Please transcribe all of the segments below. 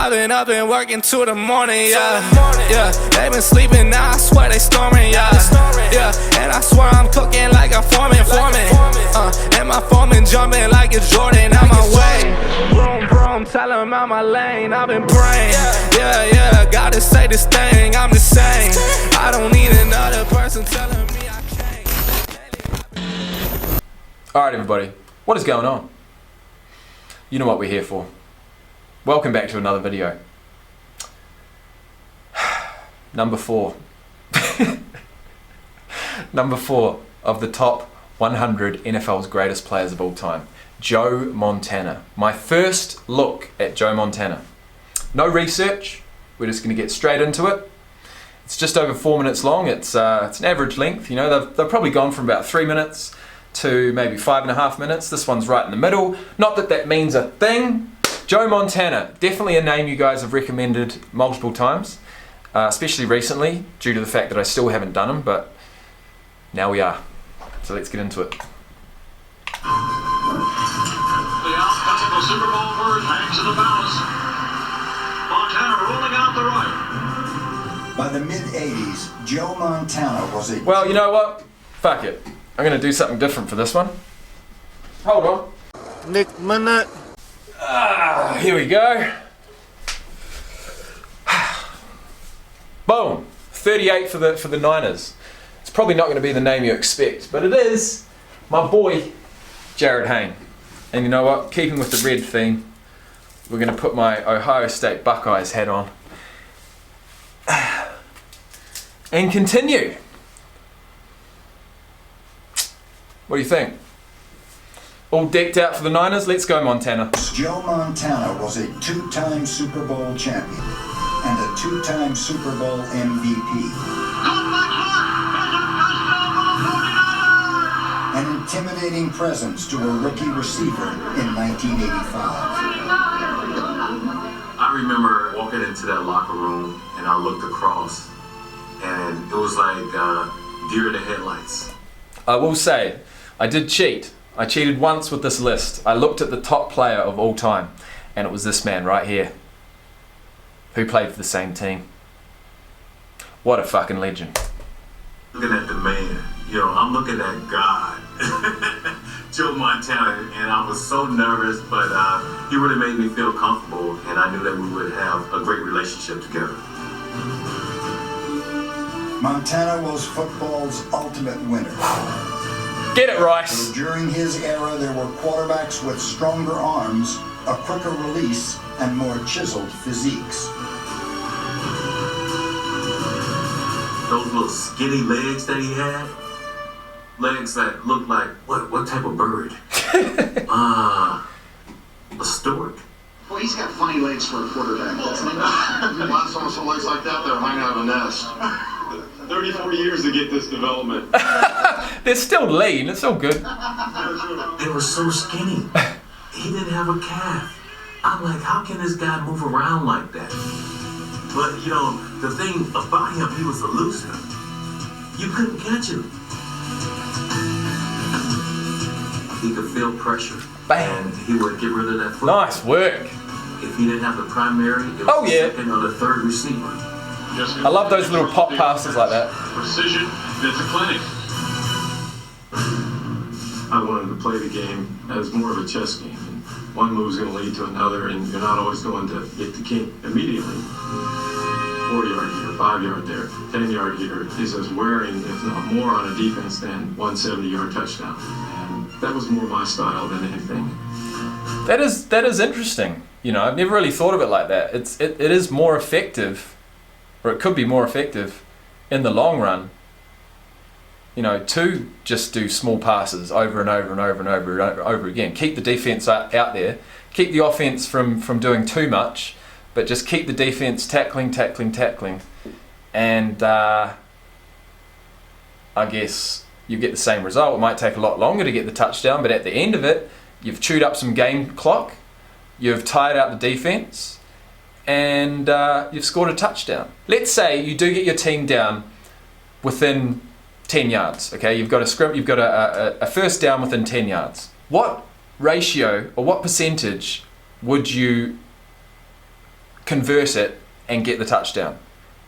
I've been working till the morning, yeah. They been sleeping now, I swear they storming, yeah. And I swear I'm cooking like a foreman. And my foreman jumping like it's Jordan out my way. Vroom, vroom, tell him out my lane, I've been praying. Yeah, gotta say this thing, I'm the same. I don't need another person telling me I can't. Alright everybody, what is going on? You know what we're here for. Welcome back to another video. Number 4. Number 4 of the top 100 NFL's greatest players of all time. Joe Montana. My first look at Joe Montana. No research, we're just going to get straight into it. It's just over 4 minutes long, it's an average length, you know, they've probably gone from about 3 minutes to maybe 5.5 minutes. This one's right in the middle. Not that that means a thing. Joe Montana, definitely a name you guys have recommended multiple times, especially recently, due to the fact that I still haven't done him, but now we are. So let's get into it. The outcome Super Bowl bird hangs in the balance. Montana rolling out the right. By the mid-'80s, Joe Montana was a... Well, you know what? Fuck it. I'm going to do something different for this one. Hold on. Nick minute. Here we go. Boom. 38 for the Niners. It's probably not going to be the name you expect, but it is my boy, Jarryd Hayne. And you know what? Keeping with the red theme, we're going to put my Ohio State Buckeyes hat on. And continue. What do you think? All decked out for the Niners? Let's go Montana. Joe Montana was a 2-time Super Bowl champion and a 2-time Super Bowl MVP. An intimidating presence to a rookie receiver in 1985. I remember walking into that locker room and I looked across and it was like deer in the headlights. I will say, I did cheat. I cheated once with this list. I looked at the top player of all time, and it was this man right here, who played for the same team. What a fucking legend. Looking at the man, you know, I'm looking at God, Joe Montana, and I was so nervous, but he really made me feel comfortable, and I knew that we would have a great relationship together. Montana was football's ultimate winner. Get it, Rice. During his era, there were quarterbacks with stronger arms, a quicker release, and more chiseled physiques. Those little skinny legs that he had, legs that looked like, what type of bird? A stork. Well, he's got funny legs for a quarterback. Last time I saw legs like that, they're hanging out of a nest. 30, 40 years to get this development. They're still lean, it's all good. They were so skinny. He didn't have a calf. I'm like, how can this guy move around like that? But, you know, the thing about him, he was elusive. You couldn't catch him. He could feel pressure. Bam. And he would get rid of that foot. Nice work. If he didn't have the primary, it was Oh, yeah. the second or the third receiver. I love those little pop passes like that. Precision, it's a clinic. I wanted to play the game as more of a chess game. And one move's going to lead to another, and you're not always going to get the king immediately. 4-yard here, 5-yard there, 10-yard here is as wearing, if not more, on a defense than 170-yard touchdown. And that was more my style than anything. That is interesting. You know, I've never really thought of it like that. It is more effective, or it could be more effective in the long run, you know, to just do small passes over and over and over and over and over again. Keep the defense out there, keep the offense from doing too much, but just keep the defense tackling, and I guess you get the same result. It might take a lot longer to get the touchdown, but at the end of it, you've chewed up some game clock, you've tired out the defense, and you've scored a touchdown. Let's say you do get your team down within 10 yards. Okay, you've got a first down within 10 yards. What ratio or what percentage would you convert it, and get the touchdown.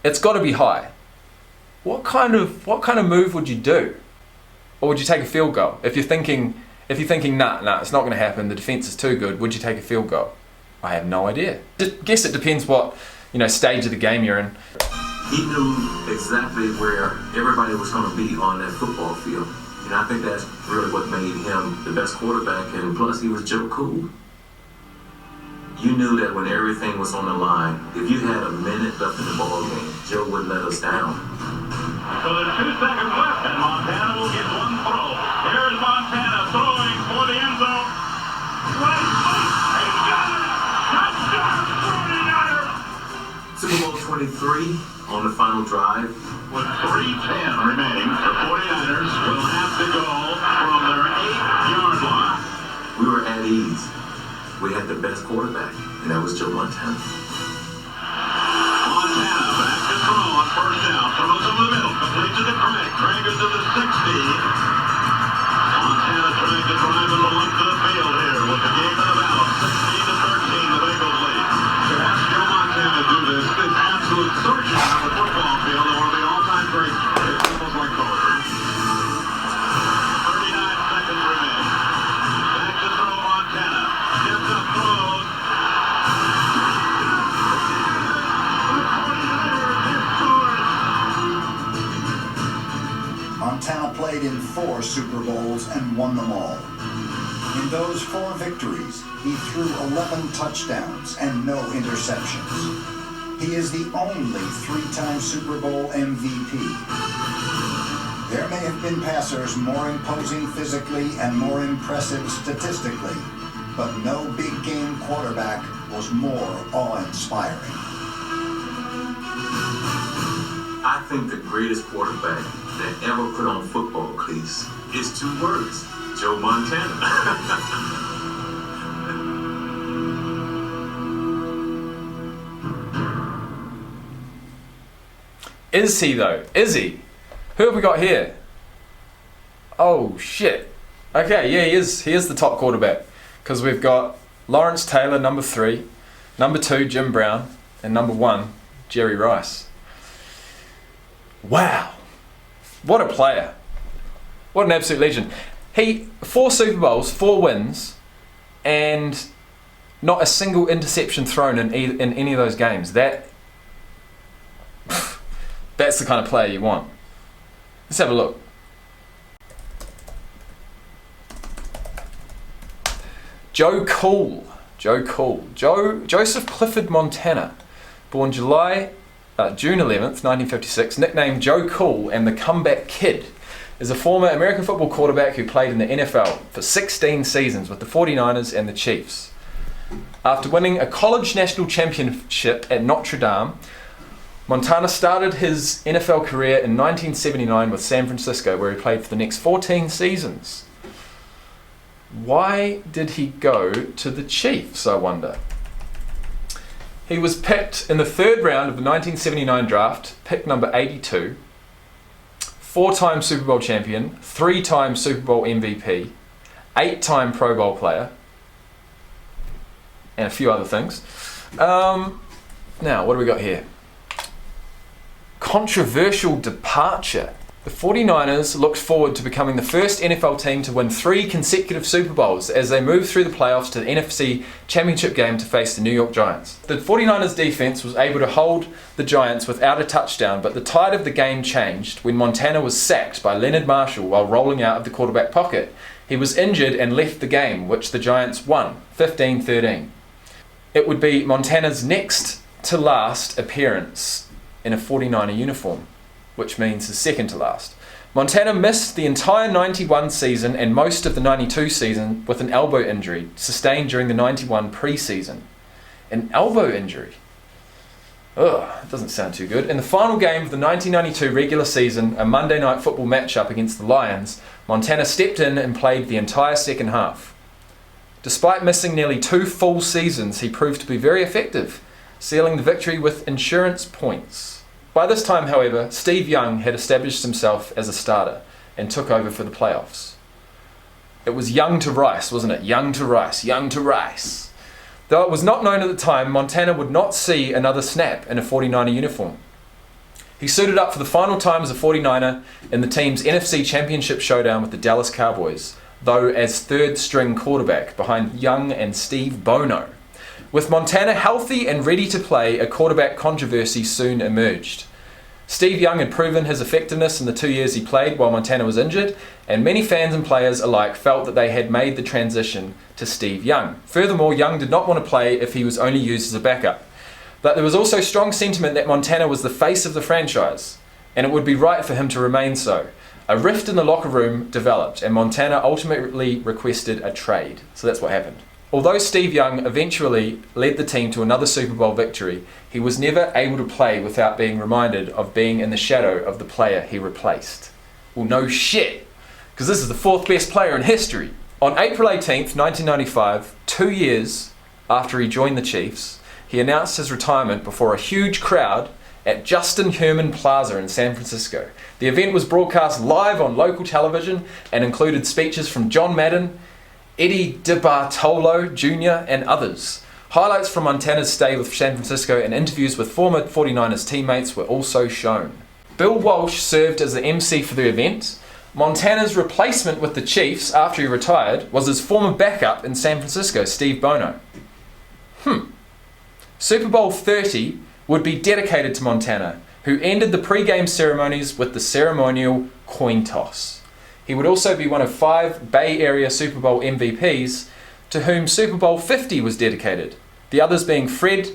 It's got to be high. What kind of move would you do? Or would you take a field goal? If you're thinking, nah, it's not going to happen, the defense is too good, would you take a field goal? I have no idea. I guess it depends what, stage of the game you're in. He knew exactly where everybody was going to be on that football field. And I think that's really what made him the best quarterback. And plus, he was Joe Cool. You knew that when everything was on the line, if you had a minute left in the ball game, Joe wouldn't let us down. So there's 2 seconds left, and Montana will get one throw. Here's Montana throwing for the end zone. Right, he's got it! Touchdown, 49er! Super Bowl 23 on the final drive. With 3:10 remaining, the 49ers will have to go from their 8-yard line. We were at ease. We had the best quarterback, and that was Joe Montana. Montana back to throw on first down. Throws over the middle, complete to the Craig. Craig is to the 60. Montana trying to drive the length of the field here with the game in the balance. 16-13, the Bengals lead. To watch Joe Montana do this is absolute surgery on the football field. It will be all-time great. It's almost like poetry. 39 seconds remaining. Back to throw Montana. Steps up, throws. Montana played in 4 Super Bowls and won them all. In those 4 victories, he threw 11 touchdowns and no interceptions. He is the only 3-time Super Bowl MVP. There may have been passers more imposing physically and more impressive statistically, but no big game quarterback was more awe-inspiring. I think the greatest quarterback that ever put on football cleats is 2 words: Joe Montana. Is he though? Is he? Who have we got here? Oh shit. Okay, yeah, he is the top quarterback. Because we've got Lawrence Taylor, number 3, number 2, Jim Brown, and number 1, Jerry Rice. Wow. What a player. What an absolute legend. 4 Super Bowls, 4 wins, and not a single interception thrown in any of those games. That's the kind of player you want. Let's have a look. Joe Cool. Joseph Clifford Montana, born June 11th, 1956, nicknamed Joe Cool and the Comeback Kid, is a former American football quarterback who played in the NFL for 16 seasons with the 49ers and the Chiefs. After winning a college national championship at Notre Dame, Montana started his NFL career in 1979 with San Francisco, where he played for the next 14 seasons. Why did he go to the Chiefs, I wonder? He was picked in the 3rd round of the 1979 draft, pick number 82, 4-time Super Bowl champion, 3-time Super Bowl MVP, 8-time Pro Bowl player, and a few other things. Now, what do we got here? Controversial departure. The 49ers looked forward to becoming the first NFL team to win 3 consecutive Super Bowls as they moved through the playoffs to the NFC Championship game to face the New York Giants. The 49ers defense was able to hold the Giants without a touchdown, but the tide of the game changed when Montana was sacked by Leonard Marshall while rolling out of the quarterback pocket. He was injured and left the game, which the Giants won, 15-13. It would be Montana's next to last appearance in a 49er uniform, which means his second to last. Montana missed the entire 91 season and most of the 92 season with an elbow injury sustained during the 91 preseason. An elbow injury? Ugh, it doesn't sound too good. In the final game of the 1992 regular season, a Monday Night Football matchup against the Lions, Montana stepped in and played the entire second half. Despite missing nearly 2 full seasons, he proved to be very effective, sealing the victory with insurance points. By this time, however, Steve Young had established himself as a starter and took over for the playoffs. It was Young to Rice, wasn't it? Young to Rice, Young to Rice. Though it was not known at the time, Montana would not see another snap in a 49er uniform. He suited up for the final time as a 49er in the team's NFC Championship showdown with the Dallas Cowboys, though as third-string quarterback behind Young and Steve Bono. With Montana healthy and ready to play, a quarterback controversy soon emerged. Steve Young had proven his effectiveness in the 2 years he played while Montana was injured, and many fans and players alike felt that they had made the transition to Steve Young. Furthermore, Young did not want to play if he was only used as a backup. But there was also strong sentiment that Montana was the face of the franchise, and it would be right for him to remain so. A rift in the locker room developed, and Montana ultimately requested a trade. So that's what happened. Although Steve Young eventually led the team to another Super Bowl victory, he was never able to play without being reminded of being in the shadow of the player he replaced. Well, no shit, because this is the fourth best player in history. On April 18th, 1995, 2 years after he joined the Chiefs, he announced his retirement before a huge crowd at Justin Herman Plaza in San Francisco. The event was broadcast live on local television and included speeches from John Madden, Eddie DiBartolo Jr. and others. Highlights from Montana's stay with San Francisco and interviews with former 49ers teammates were also shown. Bill Walsh served as the MC for the event. Montana's replacement with the Chiefs after he retired was his former backup in San Francisco, Steve Bono. Super Bowl 30 would be dedicated to Montana, who ended the pre-game ceremonies with the ceremonial coin toss. He would also be one of 5 Bay Area Super Bowl MVPs to whom Super Bowl 50 was dedicated, the others being Fred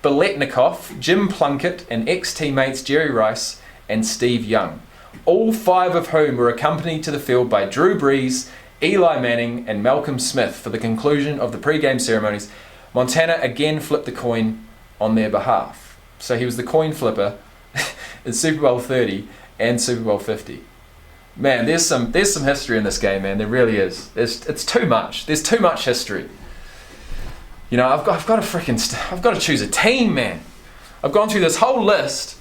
Biletnikoff, Jim Plunkett, and ex-teammates Jerry Rice and Steve Young, all 5 of whom were accompanied to the field by Drew Brees, Eli Manning, and Malcolm Smith for the conclusion of the pre-game ceremonies. Montana again flipped the coin on their behalf. So he was the coin flipper in Super Bowl 30 and Super Bowl 50. Man, there's some history in this game, man. There really is. It's too much. There's too much history. You know, I've got to choose a team, man. I've gone through this whole list,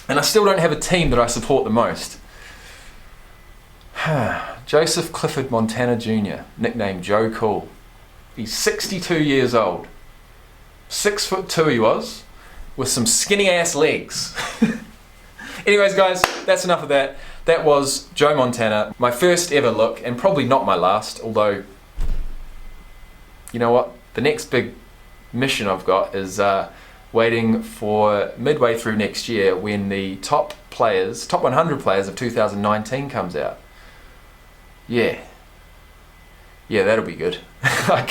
and I still don't have a team that I support the most. Joseph Clifford Montana Jr., nicknamed Joe Cool. He's 62 years old. 6'2" he was, with some skinny ass legs. Anyways, guys, that's enough of that. That was Joe Montana, my first ever look, and probably not my last, although, you know what? The next big mission I've got is waiting for midway through next year when the top 100 players of 2019 comes out. Yeah, that'll be good. I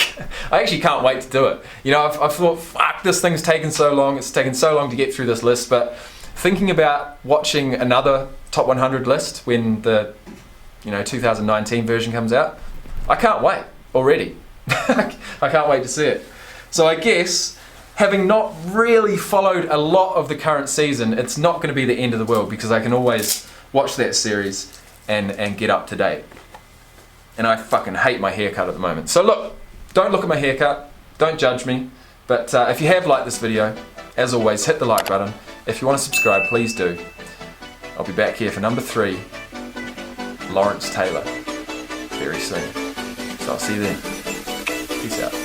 actually can't wait to do it. You know, I've thought, fuck, this thing's taken so long. It's taken so long to get through this list, but thinking about watching another top 100 list when the 2019 version comes out, I can't wait already. I can't wait to see it. So I guess, having not really followed a lot of the current season, it's not going to be the end of the world because I can always watch that series and get up to date. And I fucking hate my haircut at the moment. So look, don't look at my haircut, don't judge me, but if you have liked this video, as always, hit the like button. If you want to subscribe, please do. I'll be back here for number 3, Lawrence Taylor, very soon. So I'll see you then. Peace out.